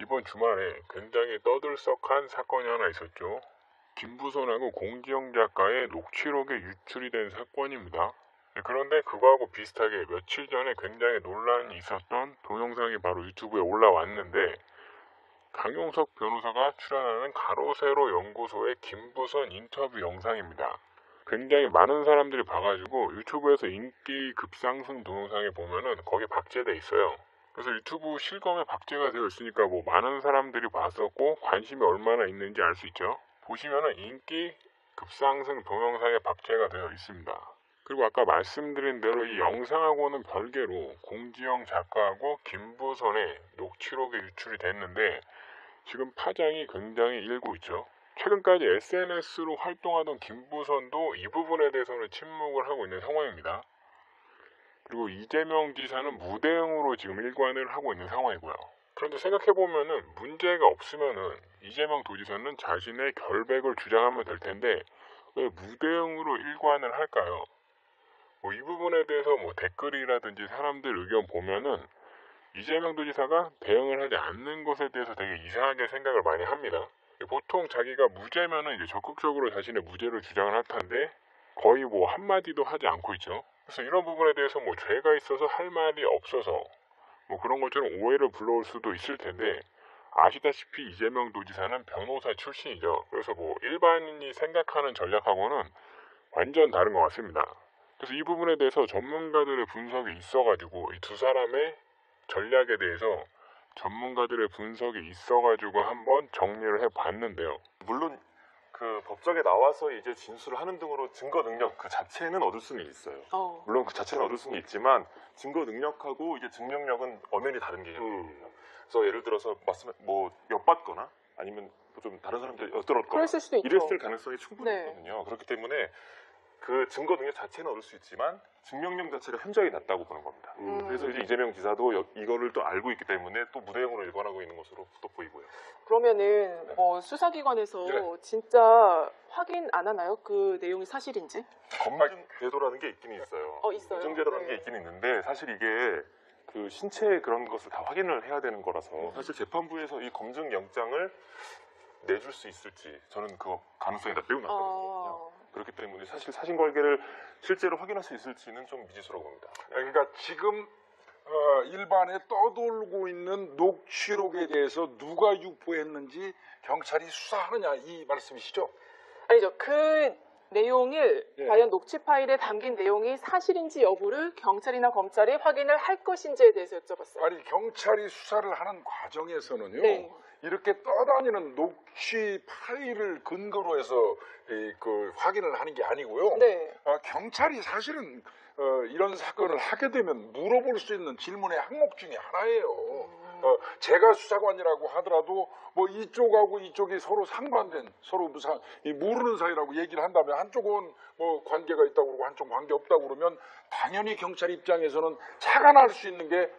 이번 주말에 굉장히 떠들썩한 사건이 하나 있었죠. 김부선하고 공지영 작가의 녹취록에 유출이 된 사건입니다. 그런데 그거하고 비슷하게 며칠 전에 굉장히 논란이 있었던 동영상이 바로 유튜브에 올라왔는데, 강용석 변호사가 출연하는 가로세로 연구소의 김부선 인터뷰 영상입니다. 굉장히 많은 사람들이 봐가지고 유튜브에서 인기 급상승 동영상에 보면은 거기 박제돼 있어요. 그래서 유튜브 실검에 박제가 되어 있으니까 뭐 많은 사람들이 봤었고 관심이 얼마나 있는지 알 수 있죠. 보시면은 인기 급상승 동영상에 박제가 되어 있습니다. 그리고 아까 말씀드린 대로 이 영상하고는 별개로 공지영 작가하고 김부선의 녹취록에 유출이 됐는데, 지금 파장이 굉장히 일고 있죠. 최근까지 SNS로 활동하던 김부선도 이 부분에 대해서는 침묵을 하고 있는 상황입니다. 그리고 이재명 지사는 무대응으로 지금 일관을 하고 있는 상황이고요. 그런데 생각해보면은 문제가 없으면은 이재명 도지사는 자신의 결백을 주장하면 될 텐데 왜 무대응으로 일관을 할까요? 이 부분에 대해서 댓글이라든지 사람들 의견 보면은 이재명 도지사가 대응을 하지 않는 것에 대해서 되게 이상하게 생각을 많이 합니다. 보통 자기가 무죄면은 이제 적극적으로 자신의 무죄를 주장을 할 텐데 거의 한마디도 하지 않고 있죠. 그래서 이런 부분에 대해서 죄가 있어서 할 말이 없어서 그런 것처럼 오해를 불러올 수도 있을 텐데, 아시다시피 이재명 도지사는 변호사 출신이죠. 그래서 일반인이 생각하는 전략하고는 완전 다른 것 같습니다. 그래서 이 부분에 대해서 전문가들의 분석이 있어가지고 이 두 사람의 전략에 대해서 전문가들의 분석이 있어가지고 한번 정리를 해봤는데요. 물론 그 법정에 나와서 이제 진술을 하는 등으로 증거 능력 그 자체는 얻을 수는 있어요. 물론 그 자체는 얻을 수는 있지만 증거 능력하고 이제 증명력은 엄연히 다른 개념이에요. 그래서 예를 들어서 엿받거나 아니면 좀 다른 사람들이 엿들었거나 이랬을 가능성이 충분히 있거든요. 그렇기 때문에 그 증거 능력 자체는 얻을 수 있지만 증명력 자체가 현저히 낮다고 보는 겁니다. 그래서 이제 이재명 지사도 이거를 또 알고 있기 때문에 또 무대응으로 일관하고 있는 것으로 또 보이고요. 그러면은 수사기관에서 진짜 확인 안 하나요? 그 내용이 사실인지? 검증 제도라는 게 있긴 있어요. 있어요. 검증 제도라는 게 있긴 있는데 사실 이게 그 신체 그런 것을 다 확인을 해야 되는 거라서 사실 재판부에서 이 검증 영장을 내줄 수 있을지 저는 그 가능성이 매우 낮거든요. 그렇기 때문에 사실 사실관계를 실제로 확인할 수 있을지는 좀 미지수라고 봅니다. 그러니까 지금 일반에 떠돌고 있는 녹취록에 대해서 누가 유포했는지 경찰이 수사하느냐 이 말씀이시죠? 아니죠. 그 내용을 과연 녹취 파일에 담긴 내용이 사실인지 여부를 경찰이나 검찰이 확인을 할 것인지에 대해서 여쭤봤어요. 아니 경찰이 수사를 하는 과정에서는요. 이렇게 떠다니는 녹취 파일을 근거로 해서 그 확인을 하는 게 아니고요. 경찰이 사실은 이런 사건을 하게 되면 물어볼 수 있는 질문의 항목 중에 하나예요. 제가 수사관이라고 하더라도 이쪽하고 이쪽이 서로 상반된 서로 모르는 사이라고 얘기를 한다면 한쪽은 관계가 있다고 그러고 한쪽은 관계 없다고 그러면 당연히 경찰 입장에서는 착안할 수 있는 게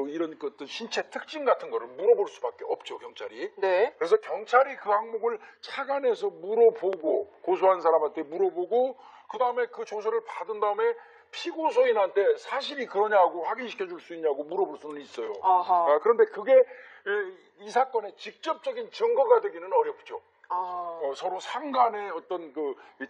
이런 어떤 신체 특징 같은 거를 물어볼 수밖에 없죠, 경찰이. 그래서 경찰이 그 항목을 착안해서 물어보고 고소한 사람한테 물어보고 그 다음에 그 조서를 받은 다음에 피고소인한테 사실이 그러냐고 확인시켜 줄 수 있냐고 물어볼 수는 있어요. 그런데 그게 이 사건의 직접적인 증거가 되기는 어렵죠. 서로 상간의 어떤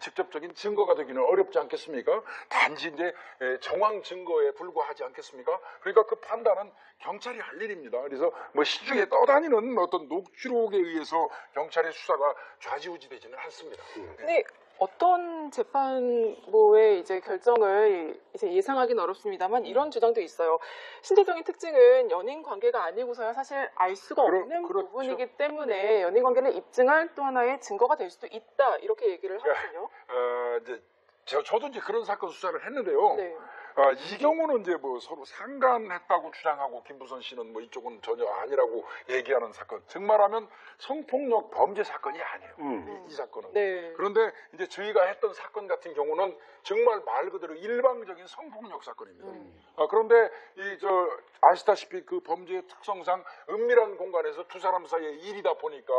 직접적인 증거가 되기는 어렵지 않겠습니까? 단지 이제 정황 증거에 불과하지 않겠습니까? 그러니까 그 판단은 경찰이 할 일입니다. 그래서 시중에 떠다니는 어떤 녹취록에 의해서 경찰의 수사가 좌지우지되지는 않습니다. 근데 어떤 재판부의 이제 결정을 이제 예상하기는 어렵습니다만 이런 주장도 있어요. 신체적인 특징은 연인 관계가 아니고서야 사실 알 수가 없는 부분이기 때문에 연인 관계를 입증할 또 하나의 증거가 될 수도 있다 이렇게 얘기를 하거든요. 저도 이제 그런 사건 수사를 했는데요. 이 경우는 이제 서로 상간했다고 주장하고 김부선 씨는 이쪽은 전혀 아니라고 얘기하는 사건. 정말하면 성폭력 범죄 사건이 아니에요. 이 사건은. 그런데 이제 저희가 했던 사건 같은 경우는 정말 말 그대로 일방적인 성폭력 사건입니다. 그런데 아시다시피 그 범죄의 특성상 은밀한 공간에서 두 사람 사이의 일이다 보니까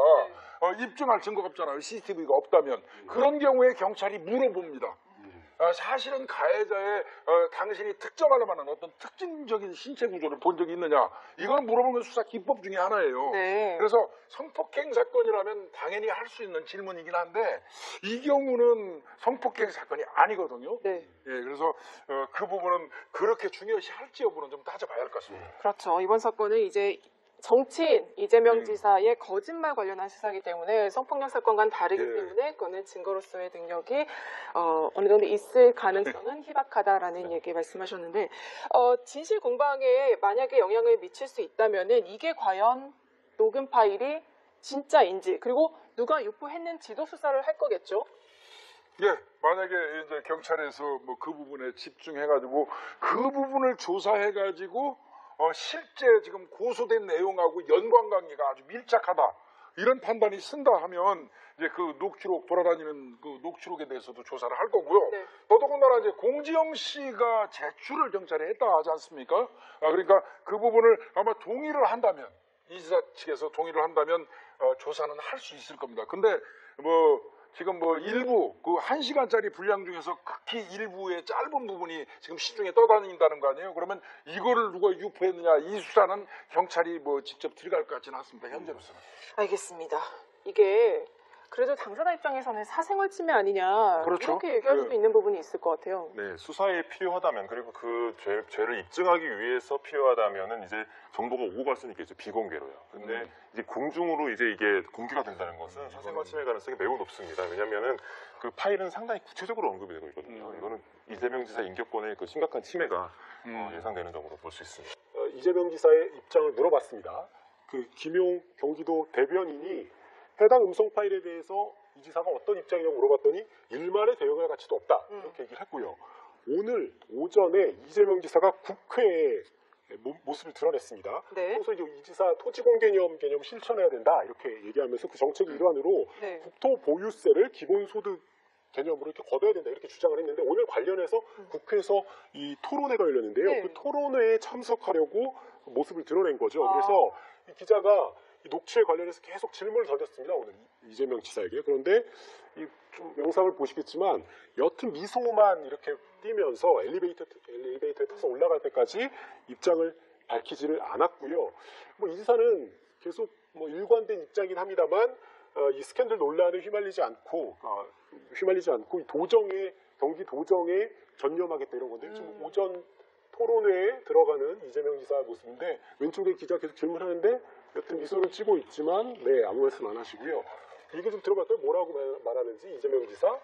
입증할 증거가 없잖아요. CCTV가 없다면. 그런 경우에 경찰이 물어봅니다. 사실은 가해자의 당신이 특정할 만한 어떤 특징적인 신체 구조를 본 적이 있느냐, 이걸 물어보는 수사 기법 중에 하나예요. 네. 그래서 성폭행 사건이라면 당연히 할 수 있는 질문이긴 한데 이 경우는 성폭행 사건이 아니거든요. 네. 예, 그래서 그 부분은 그렇게 중요시 할지 여부는 좀 따져봐야 할 것 같습니다. 그렇죠. 이번 사건은 이제 정치인 이재명 지사의 거짓말 관련한 수사이기 때문에 성폭력 사건과는 다르기 때문에 그거는 증거로서의 능력이 어느 정도 있을 가능성은 희박하다라는 얘기 말씀하셨는데 진실 공방에 만약에 영향을 미칠 수 있다면은 이게 과연 녹음 파일이 진짜인지 그리고 누가 유포했는지도 수사를 할 거겠죠. 예, 만약에 이제 경찰에서 뭐 그 부분에 집중해가지고 그 부분을 조사해가지고 실제 지금 고소된 내용하고 연관관계가 아주 밀착하다 이런 판단이 쓴다 하면 이제 그 녹취록 돌아다니는 그 녹취록에 대해서도 조사를 할 거고요. 네. 더더군다나 이제 공지영 씨가 제출을 경찰에 했다 하지 않습니까? 그러니까 그 부분을 아마 동의를 한다면 이 지사 측에서 동의를 한다면 조사는 할 수 있을 겁니다. 근데 지금 일부 그 1시간짜리 분량 중에서 극히 일부의 짧은 부분이 지금 시중에 떠다닌다는 거 아니에요? 그러면 이거를 누가 유포했느냐 이 수사는 경찰이 직접 들어갈 것 같지는 않습니다. 현재로서는. 알겠습니다. 이게 그래도 당사자 입장에서는 사생활 침해 아니냐 그렇죠. 이렇게 얘기할 수도 있는 부분이 있을 것 같아요. 네, 수사에 필요하다면 그리고 그 죄를 입증하기 위해서 필요하다면은 이제 정보가 오고 갈 수는 있겠죠. 비공개로요. 근데 이제 공중으로 이제 이게 공개가 된다는 것은 사생활 침해 가능성이 매우 높습니다. 왜냐면은 그 파일은 상당히 구체적으로 언급이 되고 있거든요. 이거는 이재명 지사 인격권의 그 심각한 침해가 예상되는 점으로 볼 수 있습니다. 이재명 지사의 입장을 물어봤습니다. 그 김용 경기도 대변인이 해당 음성 파일에 대해서 이 지사가 어떤 입장이냐고 물어봤더니 일말의 대응할 가치도 없다 이렇게 얘기를 했고요. 오늘 오전에 이재명 지사가 국회에 모습을 드러냈습니다. 네. 평소 이제 이 지사 토지공개념 개념 실천해야 된다 이렇게 얘기하면서 그 정책 일환으로 국토보유세를 기본소득 개념으로 이렇게 걷어야 된다 이렇게 주장을 했는데 오늘 관련해서 국회에서 이 토론회가 열렸는데요. 그 토론회에 참석하려고 모습을 드러낸 거죠. 그래서 이 기자가 이 녹취에 관련해서 계속 질문을 던졌습니다. 오늘 이재명 지사에게. 그런데 이 좀 영상을 보시겠지만 옅은 미소만 이렇게 띄면서 엘리베이터에 타서 올라갈 때까지 입장을 밝히지를 않았고요. 이 지사는 계속 일관된 입장이긴 합니다만 이 스캔들 논란에 휘말리지 않고 이 경기 도정에 전념하겠다 이런 건데 지금 오전 토론회에 들어가는 이재명 지사 모습인데 왼쪽에 기자 계속 질문하는데 여튼 미소를 찌고 있지만 아무 말씀 안 하시고요. 이게 좀 들어봤더니 뭐라고 말하는지 이재명 지사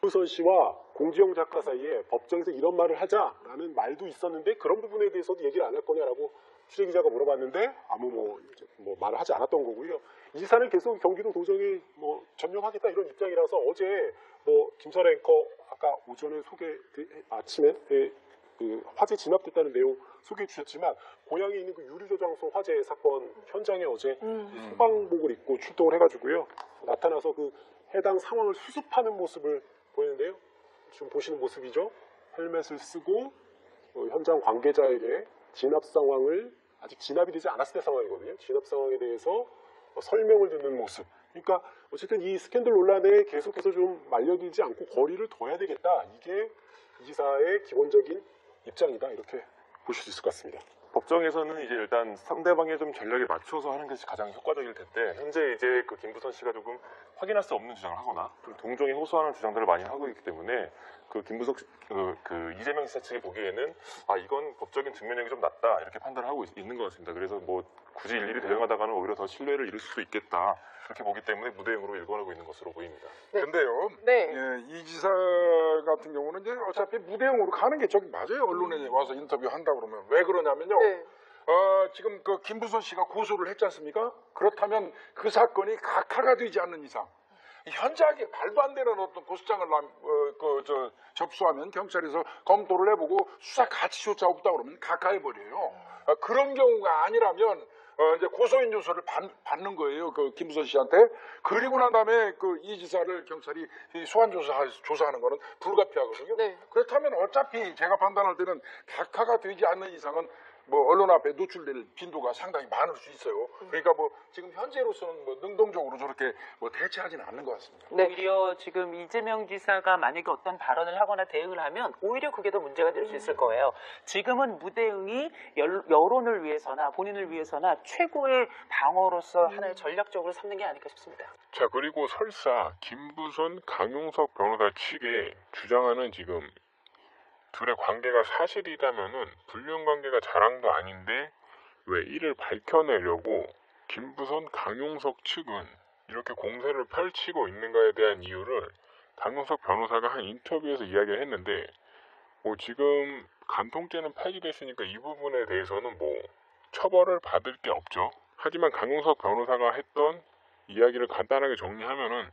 우선 씨와 공지영 작가 사이에 법정에서 이런 말을 하자라는 말도 있었는데 그런 부분에 대해서도 얘기를 안 할 거냐라고 취재기자가 물어봤는데 아무 말을 하지 않았던 거고요. 이 지사는 계속 경기도 도정에 전념하겠다 이런 입장이라서 어제 김선혜 앵커 아까 오전에 아침에 그 화재 진압됐다는 내용 소개해 주셨지만 고향에 있는 그 유류저장소 화재 사건 현장에 어제 소방복을 입고 출동을 해가지고요. 나타나서 그 해당 상황을 수습하는 모습을 보이는데요. 지금 보시는 모습이죠. 헬멧을 쓰고 현장 관계자에게 진압 상황을 아직 진압이 되지 않았을 때 상황이거든요. 진압 상황에 대해서 설명을 듣는 모습. 그러니까 어쨌든 이 스캔들 논란에 계속해서 좀 말려들지 않고 거리를 둬야 되겠다. 이게 이 지사의 기본적인 입장이다 이렇게 보실 수 있을 것 같습니다. 법정에서는 이제 일단 상대방의 좀 전략에 맞춰서 하는 것이 가장 효과적일 텐데 현재 이제 그 김부선 씨가 조금 확인할 수 없는 주장을 하거나 좀 동정에 호소하는 주장들을 많이 하고 있기 때문에 그 김부석 그 이재명 지사 측이 보기에는 이건 법적인 증명력이 좀 낮다 이렇게 판단을 하고 있는 것 같습니다. 그래서 굳이 일일이 대응하다가는 오히려 더 신뢰를 잃을 수도 있겠다 그렇게 보기 때문에 무대응으로 일관하고 있는 것으로 보입니다. 근데요, 이 지사 같은 경우는 이제 어차피 무대응으로 가는 게 저기 맞아요. 언론에 와서 인터뷰 한다 그러면 왜 그러냐면요. 지금 그 김부선 씨가 고소를 했지 않습니까? 그렇다면 그 사건이 각하가 되지 않는 이상 현저하게 말도 안 되는 어떤 고소장을 접수하면 경찰에서 검토를 해보고 수사 가치조차 없다 그러면 각하해버려요. 그런 경우가 아니라면 이제 고소인 조서를 받는 거예요. 그 김부선 씨한테. 그리고 난 다음에 그 이 지사를 경찰이 소환 조사하는 거는 불가피하거든요. 그렇다면 어차피 제가 판단할 때는 각하가 되지 않는 이상은 뭐 언론 앞에 노출될 빈도가 상당히 많을 수 있어요. 그러니까 뭐 지금 현재로서는 뭐 능동적으로 저렇게 뭐 대처하지는 않는 것 같습니다. 네. 오히려 지금 이재명 지사가 만약에 어떤 발언을 하거나 대응을 하면 오히려 그게 더 문제가 될 수 있을 거예요. 지금은 무대응이 여론을 위해서나 본인을 위해서나 최고의 방어로서 하나의 전략적으로 삼는 게 아닐까 싶습니다. 자, 그리고 설사 김부선, 강용석 변호사 측에 주장하는 지금 둘의 관계가 사실이라면은 불륜 관계가 자랑도 아닌데 왜 이를 밝혀내려고 김부선, 강용석 측은 이렇게 공세를 펼치고 있는가에 대한 이유를 강용석 변호사가 한 인터뷰에서 이야기를 했는데 뭐 지금 간통죄는 폐지됐으니까 이 부분에 대해서는 뭐 처벌을 받을 게 없죠. 하지만 강용석 변호사가 했던 이야기를 간단하게 정리하면은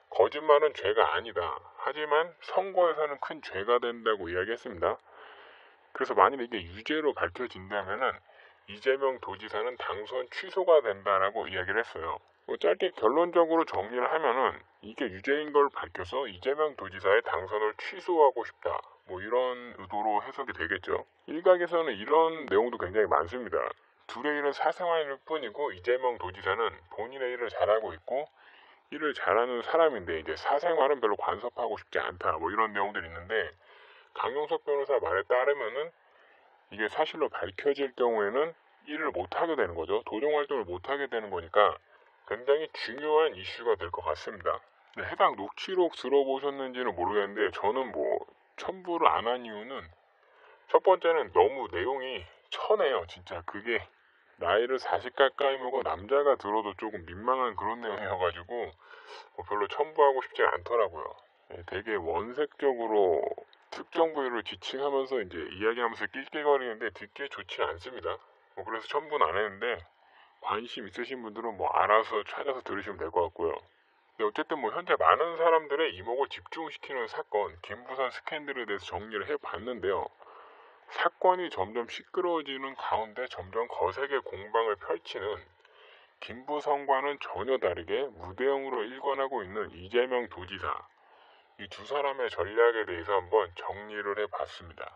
거짓말은 죄가 아니다. 하지만 선거에서는 큰 죄가 된다고 이야기했습니다. 그래서 만일 이게 유죄로 밝혀진다면은 이재명 도지사는 당선 취소가 된다라고 이야기를 했어요. 뭐 짧게 결론적으로 정리를 하면은 이게 유죄인 걸 밝혀서 이재명 도지사의 당선을 취소하고 싶다. 뭐 이런 의도로 해석이 되겠죠. 일각에서는 이런 내용도 굉장히 많습니다. 둘의 일은 사생활일 뿐이고 이재명 도지사는 본인의 일을 잘하고 있고 일을 잘하는 사람인데 이제 사생활은 별로 간섭하고 싶지 않다. 뭐 이런 내용들이 있는데 강용석 변호사 말에 따르면은 이게 사실로 밝혀질 경우에는 일을 못하게 되는 거죠. 도정활동을 못하게 되는 거니까 굉장히 중요한 이슈가 될 것 같습니다. 네, 해당 녹취록 들어보셨는지는 모르겠는데 저는 뭐 첨부를 안 한 이유는 첫 번째는 너무 내용이 천해요. 진짜 그게 나이를 40 가까이 먹은 남자가 들어도 조금 민망한 그런 내용이어가지고 뭐 별로 첨부하고 싶지 않더라고요. 네, 되게 원색적으로 특정 부위를 지칭하면서 이제 이야기하면서 낄낄거리는데 듣기에 좋지 않습니다. 뭐 그래서 첨부는 안 했는데 관심 있으신 분들은 뭐 알아서 찾아서 들으시면 될 것 같고요. 근데 어쨌든 뭐 현재 많은 사람들의 이목을 집중시키는 사건 김부선 스캔들에 대해서 정리를 해봤는데요. 사건이 점점 시끄러워지는 가운데 점점 거세게 공방을 펼치는 김부선과는 전혀 다르게 무대응으로 일관하고 있는 이재명 도지사 이 두 사람의 전략에 대해서 한번 정리를 해봤습니다.